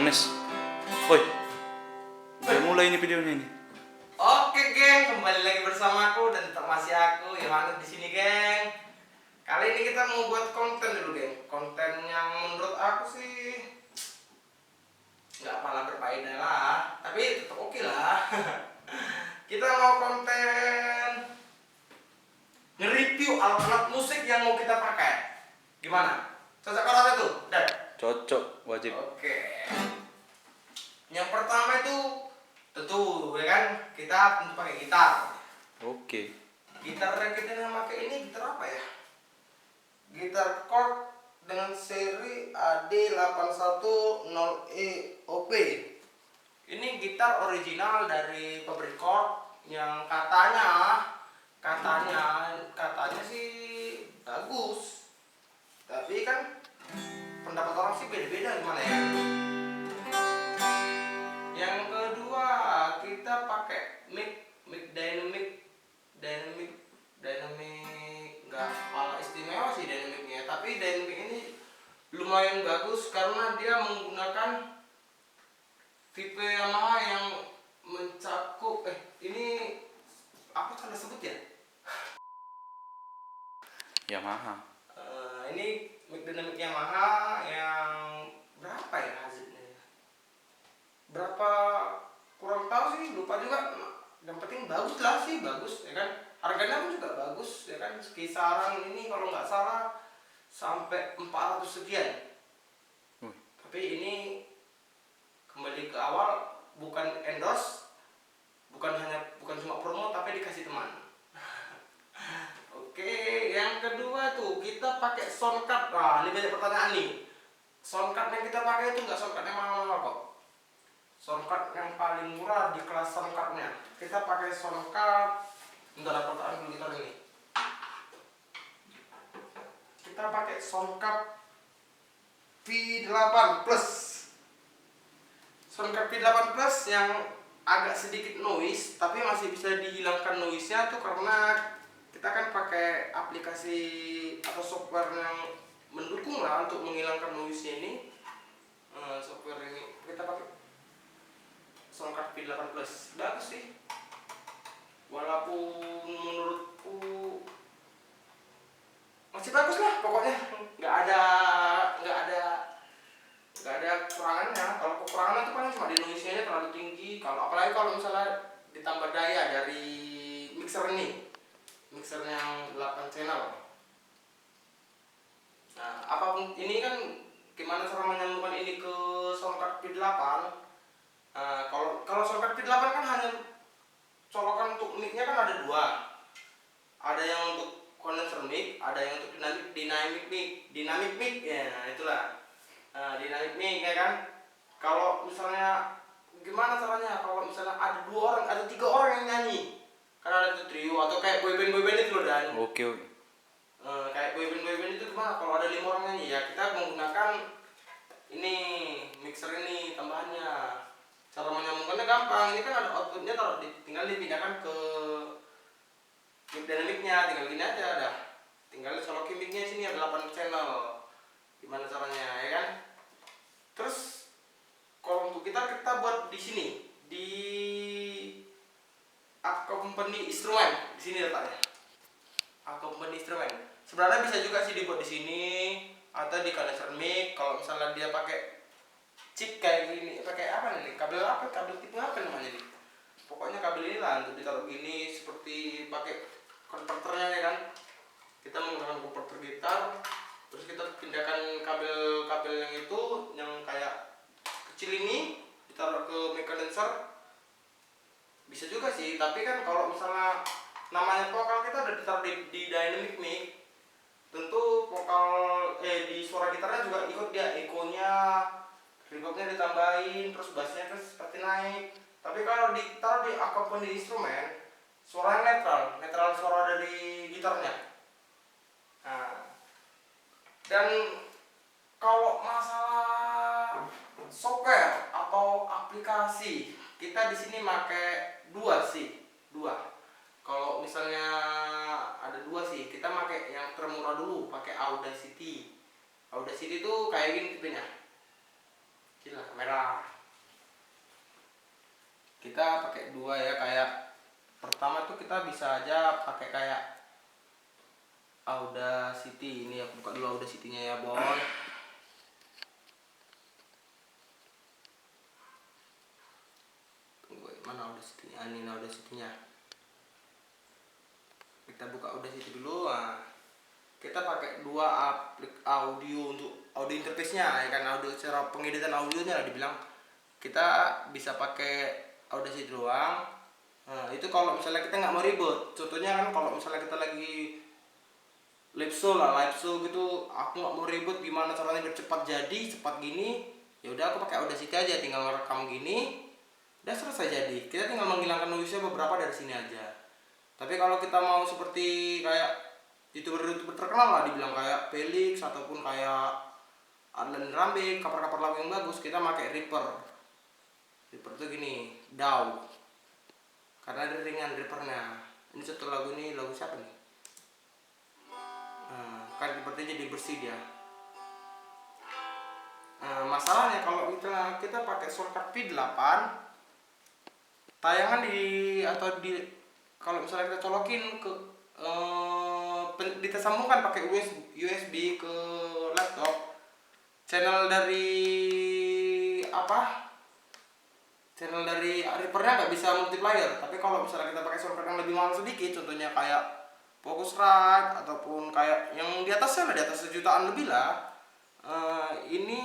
Anes, woi, udah mulai ini videonya ini. Oke geng, kembali lagi bersama aku dan masih aku Yohanes di sini geng. Kali ini kita mau buat konten dulu geng. Konten yang menurut aku sih nggak malah berfaedah lah, tapi tetap oke lah. Kita mau konten nge-review alat-alat musik yang mau kita pakai. Gimana? Cocok kalau itu? Dan Cocok, wajib. oke. Yang pertama itu tentu ya kan kita tentu pakai gitar. Oke. Gitar yang kita pakai ini gitar apa ya? Gitar chord dengan seri AD810EOP. Ini gitar original dari pabrik chord yang katanya sih bagus. Tapi kan pendapat orang sih beda-beda gimana ya. Yang kedua kita pakai mic dynamic nggak malah istimewa sih dynamicnya, tapi dynamic ini lumayan bagus karena dia menggunakan tipe Yamaha yang mencakup ini apa salah sebut ya? Yamaha. Ini mic dynamic Yamaha yang berapa ya hasilnya? Berapa kurang tahu sih, lupa juga. Yang penting bagus lah sih, bagus ya kan. Harganya pun juga bagus ya kan, kisaran ini kalau nggak salah sampai 400 sekian. Tapi ini kembali ke awal, bukan endorse, bukan cuma promo, tapi dikasih teman. Oke, yang kedua tuh kita pakai sound card. Nah, ini banyak pertanyaan nih. Sound card yang kita pakai itu nggak sound card yang mahal-mahal kok. Sound card yang paling murah di kelas sound cardnya. Kita pakai sound card. Bentar, ada pertanyaan dulu gitar ini. Kita pakai sound card V8 Plus. Sound card V8 Plus yang agak sedikit noise, tapi masih bisa dihilangkan noise-nya tuh karena kita kan pakai aplikasi atau software yang mendukung lah untuk menghilangkan noise-nya ini. Software ini kita pakai sound card V8 Plus. Bagus sih. Walaupun menurutku masih bagus lah pokoknya. Nggak ada kekurangannya. Kalau kekurangannya itu paling cuma di noise-nya terlalu tinggi. Apalagi kalau misalnya ditambah daya dari mixer ini. Mixer yang 8 channel. Nah, apapun ini kan gimana cara menyambungkan ini ke soundcard V8? Kalau soundcard V8 kan hanya colokan untuk mic-nya kan ada dua. Ada yang untuk condenser mic, ada yang untuk dynamic mic ya, itulah. Dynamic mic ya kan. Kalau misalnya gimana caranya? Kalau misalnya ada dua orang, ada tiga orang yang nyanyi, kan ada tuh trio atau kayak boyband itu loh dan. Oke. Kayak boyband itu gimana? Kalau ada 5 orang nyanyi ya kita menggunakan ini mixer ini tambahannya. Cara menyambungkannya gampang. Ini kan ada outputnya, tinggal dipindahkan ke mic dynamicnya, tinggal gini aja dah. Tinggal colokin mic-nya sini ada 8 channel. Gimana caranya ya kan? Terus kalau untuk kita buat di sini di accompany instrument di sini letaknya. Accompany instrument. Sebenarnya bisa juga sih dibuat di sini atau di condenser mic. Kalau misalnya dia pakai chip kayak gini, pakai apa nih? Kabel tipe apa namanya nih? Pokoknya kabel ini lah untuk ditaruh gini seperti pakai konverternya ya kan. Kita menggunakan konverter gitar, terus kita pindahkan kabel yang itu yang kayak kecil ini ditaruh ke mic condenser. Bisa juga sih, tapi kan kalau misalnya namanya vokal kita udah ditaruh di dynamic mic, tentu di suara gitarnya juga ikut dia ekonya, reverbnya ditambahin, terus bassnya terus seperti naik. Tapi kalau ditaruh di accompany instrumen, suaranya netral suara dari gitarnya. Nah, dan kalau masalah software atau aplikasi, kita di sini pakai dua. Kalau misalnya ada dua sih, kita pakai yang termurah dulu, pakai Audacity. Audacity itu kayak gini tipenya. Gila kamera. Kita pakai dua ya, kayak pertama tuh kita bisa aja pakai kayak Audacity. Ini aku buka dulu Audacity-nya ya, boy. Tunggu, mana Audacity-nya? Ini Audacity-nya. Kita buka Audacity dulu. Nah, kita pakai dua audio untuk audio interface-nya ya kan, audio cara pengeditan audionya lah dibilang. Kita bisa pakai Audacity doang. Nah, itu kalau misalnya kita nggak mau ribet. Contohnya kan kalau misalnya kita lagi live show gitu, aku nggak mau ribet gimana caranya biar cepat jadi, cepat gini. Ya udah aku pakai Audacity aja, tinggal merekam gini, udah selesai jadi. Kita tinggal menghilangkan noise-nya beberapa dari sini aja. Tapi kalau kita mau seperti kayak YouTuber terkenal lah dibilang kayak Felix ataupun kayak Arlen Rambe, cover-cover lagu yang bagus, kita pakai Reaper. Reaper tuh gini, DAW. Karena ada ringan Reapernya. Ini satu lagu ini lagu siapa nih? Nah, kan sepertinya jadi bersih dia. Nah, masalahnya kalau kita pakai shortcut V8, tayangan kalau misalnya kita colokin ke kita sambungkan pakai USB ke laptop, channel dari Reaper-nya nggak bisa multiplayer. Tapi kalau misalnya kita pakai shortcut yang lebih mahal sedikit, contohnya kayak Focusrite ataupun kayak yang di atasnya lah, di atas 1 jutaan lebih lah, ini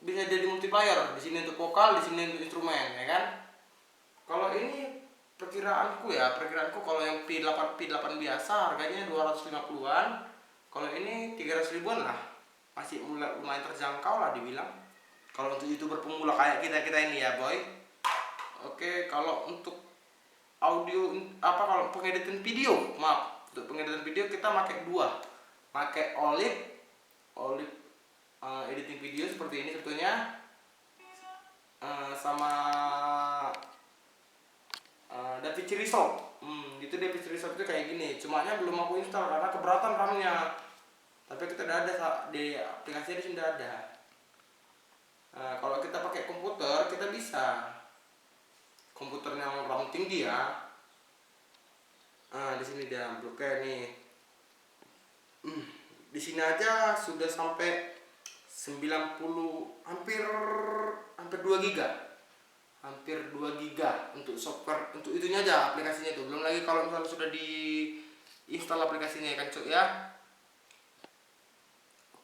bisa jadi multiplayer. Di sini untuk vokal, di sini untuk instrumen, ya kan? Kalau ini perkiraanku kalau yang P8 biasa harganya 250-an. Kalau ini 300 ribuan lah. Masih lumayan terjangkau lah dibilang. Kalau untuk YouTuber pemula kayak kita ini ya, boy. Oke, kalau untuk audio kalau pengeditan video, untuk pengeditan video kita pakai dua. Pakai Olive editing video seperti ini sebetulnya. Sama DaVinci Resolve. Itu DaVinci Resolve itu kayak gini. Cumanya belum aku install karena keberatan RAM-nya. Tapi kita udah ada di aplikasinya, di sini udah ada. Kalau kita pakai komputer, kita bisa komputer yang RAM tinggi ya. Di sini dia bloknya nih. Di sini aja sudah sampai 90, hampir 2 giga. Hampir 2 giga untuk software, untuk itunya aja, aplikasinya itu. Belum lagi kalau misalnya sudah diinstal aplikasinya ya kan, Cuk ya.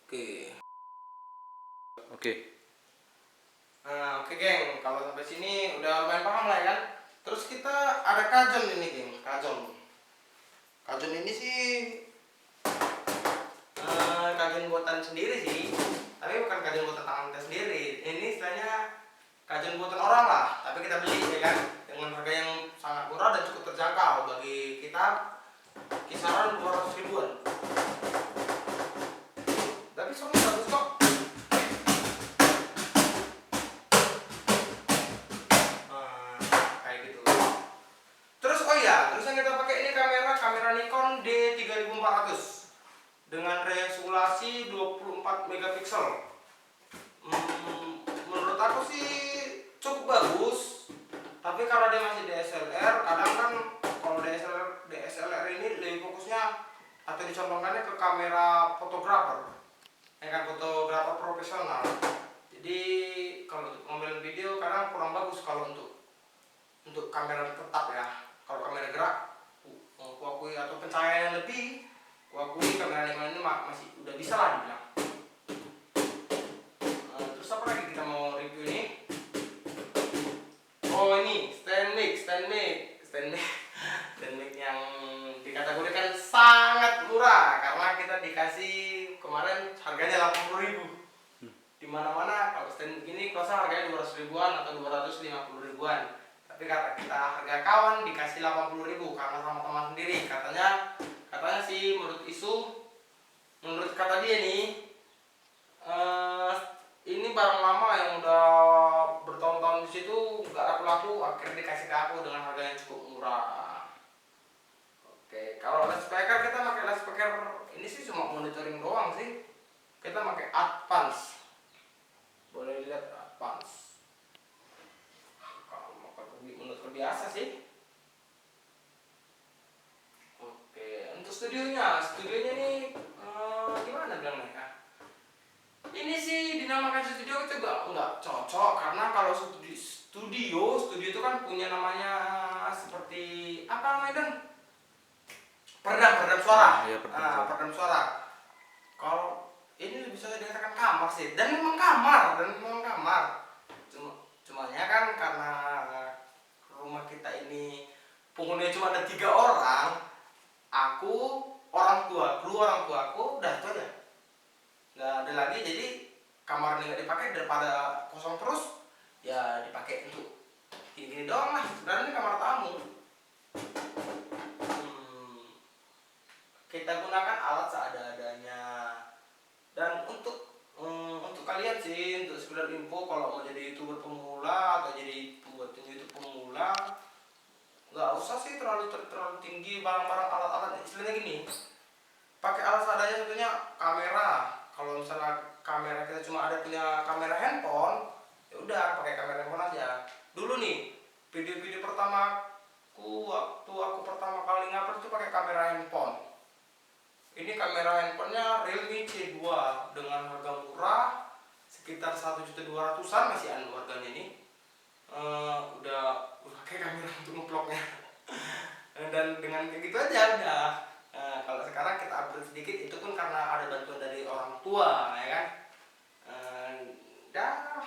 Oke. Oke geng, kalau sampai sini udah lumayan paham lah ya kan. Terus kita ada kajon ini geng, kajon ini sih kajon buatan sendiri sih, tapi bukan kajon buatan tangan kita sendiri. Ini istilahnya kajon buatan orang lah, tapi kita beli ya kan, dengan harga yang sangat murah dan cukup terjangkau bagi kita, kisaran 200 ribuan. Tapi soalnya bagus kok. Kayak gitu. Terus terus yang kita pakai ini kamera Nikon D3400 dengan resolusi 24 megapiksel. Menurut aku sih cukup bagus, tapi karena dia masih DSLR, kadang kan kalau DSLR ini lebih fokusnya atau dicontohkannya ke kamera fotografer, ya kan, fotografer profesional. Jadi kalau untuk ngambil video kadang kurang bagus kalau untuk kamera tetap ya. Kalau kamera gerak, aku akui, atau pencahayaan yang lebih, aku akui kamera Nikon ini masih udah bisa lah dibilang. Terus apa lagi kita mau review ini? Oh ini stand mic yang dikategorikan sangat murah karena kita dikasih kemarin harganya 80.000. Dimana-mana kalau stand gini kosa harganya 200 ribuan atau 250 ribuan. Tapi kata kita harga kawan dikasih 80.000 karena sama teman sendiri. Katanya sih menurut kata dia nih, ini barang lama yang udah bertahun-tahun di situ nggak laku, akhirnya dikasih ke aku dengan harga yang cukup murah. Oke, kalau loudspeaker kita pakai loudspeaker ini sih cuma monitoring doang sih. Kita pakai Advance. Boleh lihat advance. Kalau mau menurut biasa sih. Oke, untuk studionya nih gimana bilangnya? Ini sih dinamakan studio itu nggak cocok karena kalau studio itu kan punya namanya seperti apa namanya Dan? Peredam suara. Iya, peredam suara. Peredam suara. Kalau ini bisa dikatakan kamar sih, dan memang kamar. Cumanya kan karena rumah kita ini penghuninya cuma ada 3 orang, aku, orang tuaku, udah itu aja. Nggak ada lagi, jadi kamar ini nggak dipakai daripada kosong terus, ya dipakai untuk gini-gini doang lah. Sebenarnya ini kamar tamu. Kita gunakan alat seadanya. Dan untuk kalian sih, untuk sekedar info, kalau mau jadi YouTuber pemula atau jadi pembuat YouTube pemula, nggak usah sih terlalu tinggi barang-barang alat-alat. Istilahnya gini, pakai alat seadanya. Contohnya kamera. Kalau misalnya kamera kita cuma ada punya kamera handphone, ya udah pakai kamera handphone aja. Dulu nih video-video pertamaku waktu aku pertama kali ngupload itu pakai kamera handphone. Ini kamera handphonenya Realme C2 dengan harga murah sekitar 1.200.000-an, masih anu harganya ini. Udah kayak kamera untuk ngevlognya. Dan dengan kayak gitu aja udah. Kalau sekarang kita upgrade sedikit, itu pun karena ada bantuan dari orang tua, ya kan. Dah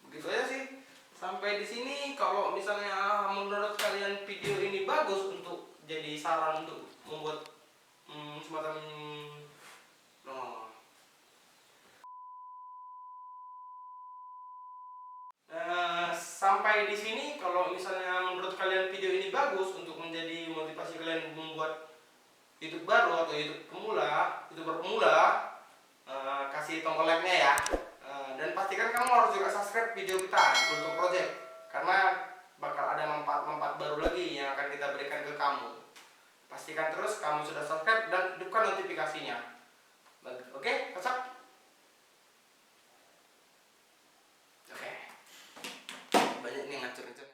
begitu aja sih. Sampai di sini. Kalau misalnya menurut kalian video ini bagus untuk jadi saran untuk membuat semacam sampai di sini. Kalau misalnya menurut kalian video ini bagus untuk menjadi motivasi kalian membuat YouTube baru atau YouTuber pemula, kasih tombol like-nya ya. Dan pastikan kamu harus juga subscribe video kita untuk project, karena bakal ada manfaat-manfaat baru lagi yang akan kita berikan ke kamu. Pastikan terus kamu sudah subscribe dan hidupkan notifikasinya. Oke, cocok? Oke. Banyak nih ngacur-ngacur.